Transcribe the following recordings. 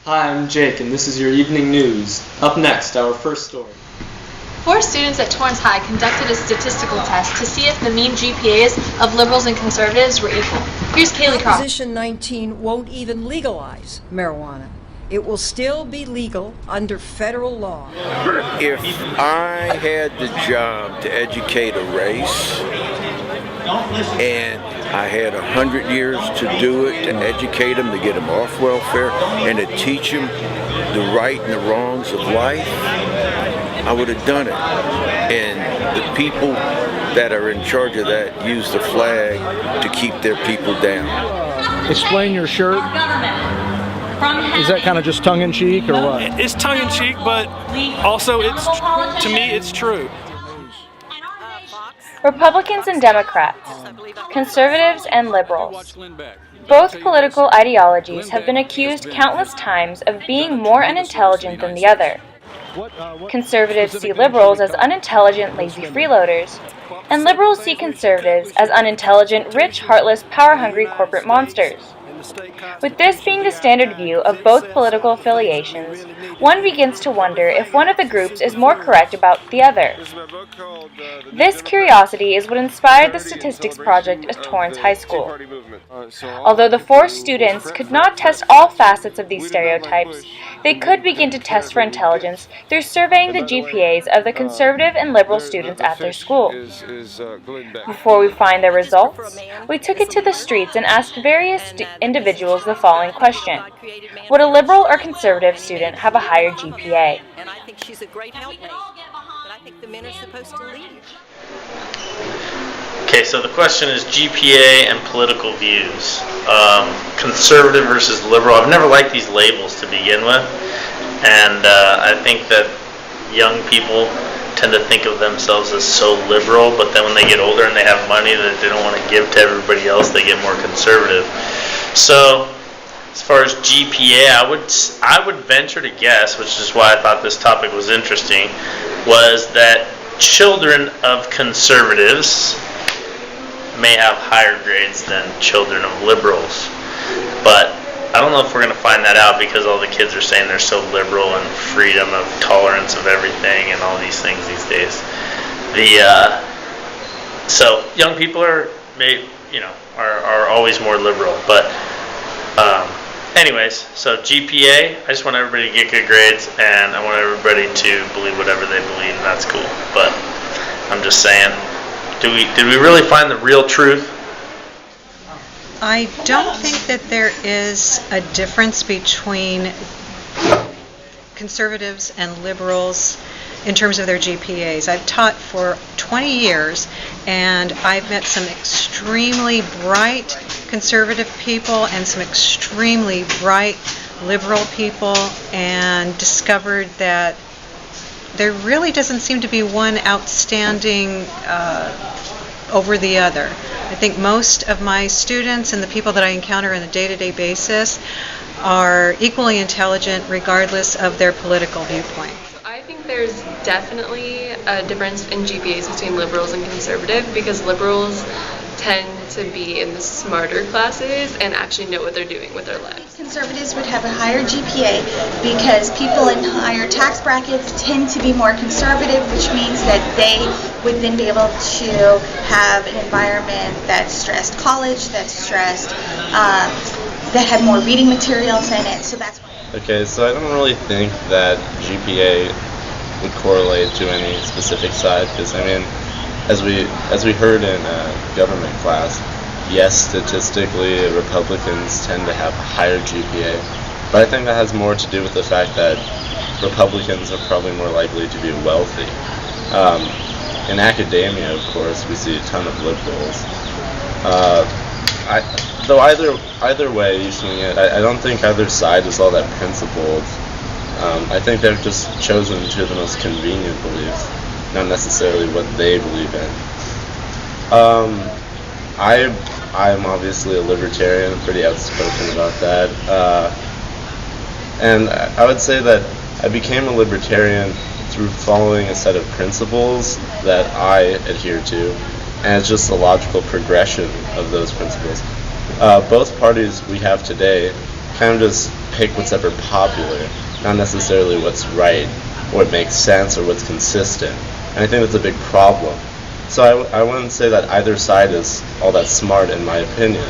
Hi, I'm Jake, and this is your evening news. Up next, our first story. 4 students at Torrance High conducted a statistical test to see if the mean GPAs of liberals and conservatives were equal. Here's Kaylee Crawford. Proposition 19 won't even legalize marijuana. It will still be legal under federal law. If I had the job to educate a race, and I had 100 years to do it, to educate them, to get them off welfare, and to teach them the right and the wrongs of life, I would have done it. And the people that are in charge of that use the flag to keep their people down. Explain your shirt. Is that kind of just tongue-in-cheek or what? It's tongue-in-cheek, but also to me it's true. Republicans and Democrats, conservatives and liberals. Both political ideologies have been accused countless times of being more unintelligent than the other. Conservatives see liberals as unintelligent, lazy freeloaders, and liberals see conservatives as unintelligent, rich, heartless, power-hungry corporate monsters. With this being the standard view of both political affiliations, one begins to wonder if one of the groups is more correct about the other. This curiosity is what inspired the statistics project at Torrance High School. Although the 4 students could not test all facets of these stereotypes, they could begin to test for intelligence through surveying the GPAs of the conservative and liberal students at their school. Before we find their results, we took it to the streets and asked various individuals the following question: would a liberal or conservative student have a higher GPA? And I think she's a great helpmate, but I think the men are supposed to lead. Okay, so the question is GPA and political views. Conservative versus liberal. I've never liked these labels to begin with, and I think that young people tend to think of themselves as so liberal, but then when they get older and they have money that they don't want to give to everybody else, they get more conservative. So as far as GPA, I would venture to guess, which is why I thought this topic was interesting, was that children of conservatives may have higher grades than children of liberals. But I don't know if we're going to find that out, because all the kids are saying they're so liberal and freedom of tolerance of everything and all these things these days. So young people are always more liberal. But anyways, so GPA, I just want everybody to get good grades, and I want everybody to believe whatever they believe, and that's cool. But I'm just saying, did we really find the real truth? I don't think that there is a difference between conservatives and liberals in terms of their GPAs. I've taught for 20 years, and I've met some extremely bright conservative people and some extremely bright liberal people, and discovered that there really doesn't seem to be one outstanding over the other. I think most of my students and the people that I encounter on a day-to-day basis are equally intelligent regardless of their political viewpoint. I think there's definitely a difference in GPAs between liberals and conservative, because liberals tend to be in the smarter classes and actually know what they're doing with their lives. Conservatives would have a higher GPA because people in higher tax brackets tend to be more conservative, which means that they would then be able to have an environment that's stressed college, that's stressed, that had more reading materials in it, so that's why. Okay, so I don't really think that GPA would correlate to any specific side, because as we heard in government class, yes, statistically Republicans tend to have a higher GPA, but I think that has more to do with the fact that Republicans are probably more likely to be wealthy. In academia, of course, we see a ton of liberals. Though either way you swing it, I don't think either side is all that principled. I think they've just chosen two of the most convenient beliefs, not necessarily what they believe in. I'm obviously a libertarian, pretty outspoken about that. And I would say that I became a libertarian through following a set of principles that I adhere to, and it's just a logical progression of those principles. Both parties we have today kind of just pick what's ever popular, not necessarily what's right, what makes sense, or what's consistent. And I think that's a big problem. So I wouldn't say that either side is all that smart, in my opinion.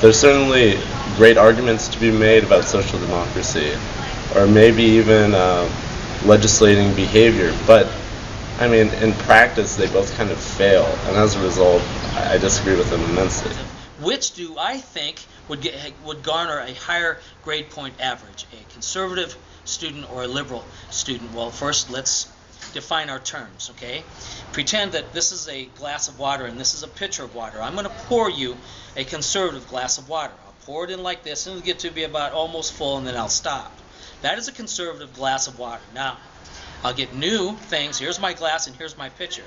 There's certainly great arguments to be made about social democracy, or maybe even legislating behavior, but I mean, in practice, they both kind of fail, and as a result, I disagree with them immensely. Which do I think would garner a higher grade point average, a conservative student or a liberal student? Well, first let's define our terms, okay? Pretend that this is a glass of water and this is a pitcher of water. I'm going to pour you a conservative glass of water. I'll pour it in like this, and it'll get to be about almost full, and then I'll stop. That is a conservative glass of water. Now, I'll get new things. Here's my glass and here's my pitcher.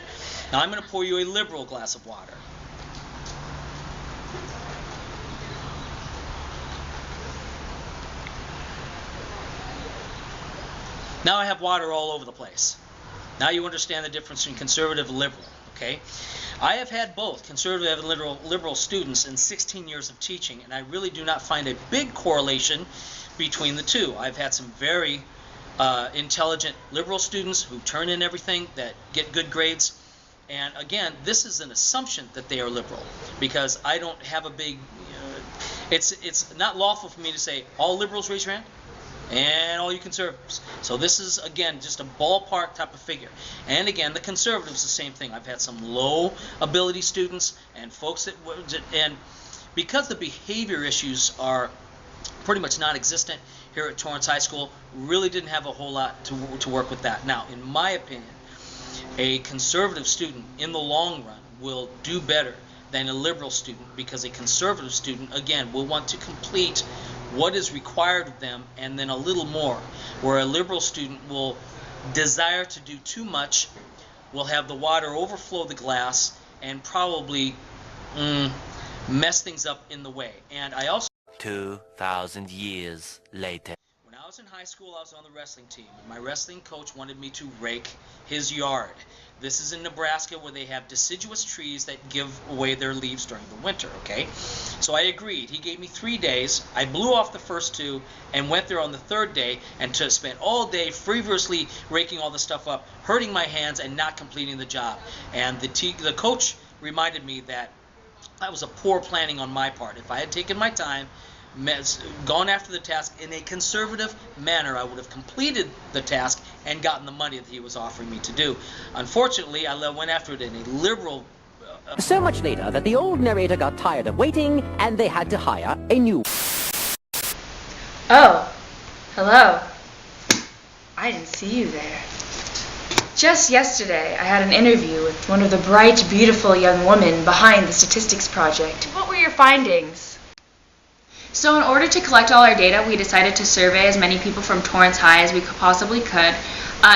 Now I'm going to pour you a liberal glass of water. Now I have water all over the place. Now you understand the difference between conservative and liberal, okay? I have had both conservative and liberal students in 16 years of teaching, and I really do not find a big correlation between the two. I've had some very intelligent liberal students who turn in everything, that get good grades, and again, this is an assumption that they are liberal, because I don't have a big, it's not lawful for me to say, all liberals raise your hand, and all you conservatives. So this is, again, just a ballpark type of figure. And again, the conservatives, the same thing. I've had some low ability students and folks that, and because the behavior issues are pretty much non-existent here at Torrance High School, really didn't have a whole lot to work with that. Now, in my opinion, a conservative student in the long run will do better than a liberal student, because a conservative student, again, will want to complete what is required of them and then a little more, where a liberal student will desire to do too much, will have the water overflow the glass, and probably mess things up in the way. And I also 2,000 years later. When I was in high school, I was on the wrestling team. My wrestling coach wanted me to rake his yard. This is in Nebraska, where they have deciduous trees that give away their leaves during the winter, okay? So I agreed. He gave me 3 days. I blew off the first 2 and went there on the 3rd day and spent all day feverishly raking all the stuff up, hurting my hands and not completing the job. And the coach reminded me that that was a poor planning on my part. If I had taken my time, gone after the task in a conservative manner, I would have completed the task and gotten the money that he was offering me to do. Unfortunately, I went after it in a liberal... So much later that the old narrator got tired of waiting and they had to hire a new... Oh, hello. I didn't see you there. Just yesterday, I had an interview with one of the bright, beautiful young women behind the statistics project. What were your findings? So in order to collect all our data, we decided to survey as many people from Torrance High as we possibly could.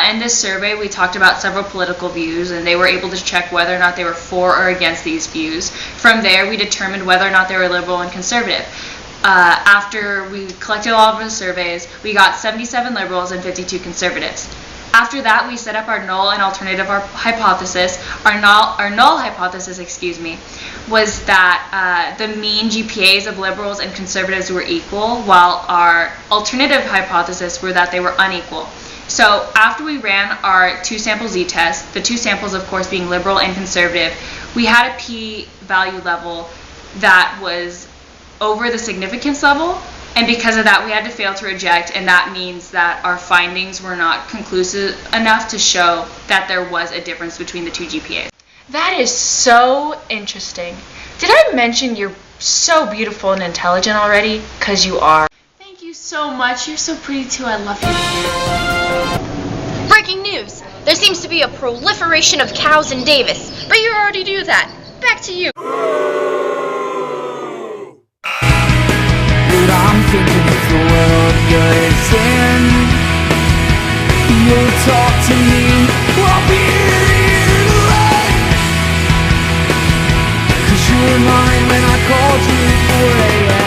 In this survey, we talked about several political views, and they were able to check whether or not they were for or against these views. From there, we determined whether or not they were liberal and conservative. After we collected all of the surveys, we got 77 liberals and 52 conservatives. After that, we set up our null and alternative hypothesis. Our null hypothesis, was that the mean GPAs of liberals and conservatives were equal, while our alternative hypothesis were that they were unequal. So after we ran our 2-sample z-test, the 2 samples, of course, being liberal and conservative, we had a p-value level that was over the significance level. And because of that, we had to fail to reject, and that means that our findings were not conclusive enough to show that there was a difference between the 2 GPAs. That is so interesting. Did I mention you're so beautiful and intelligent already? 'Cause you are. Thank you so much. You're so pretty too. I love you. Breaking news! There seems to be a proliferation of cows in Davis, but you already knew that. Back to you. I'm thinking of the world you're in. You'll talk to me, I'll be here to run. 'Cause you were mine when I called you at 4 a.m.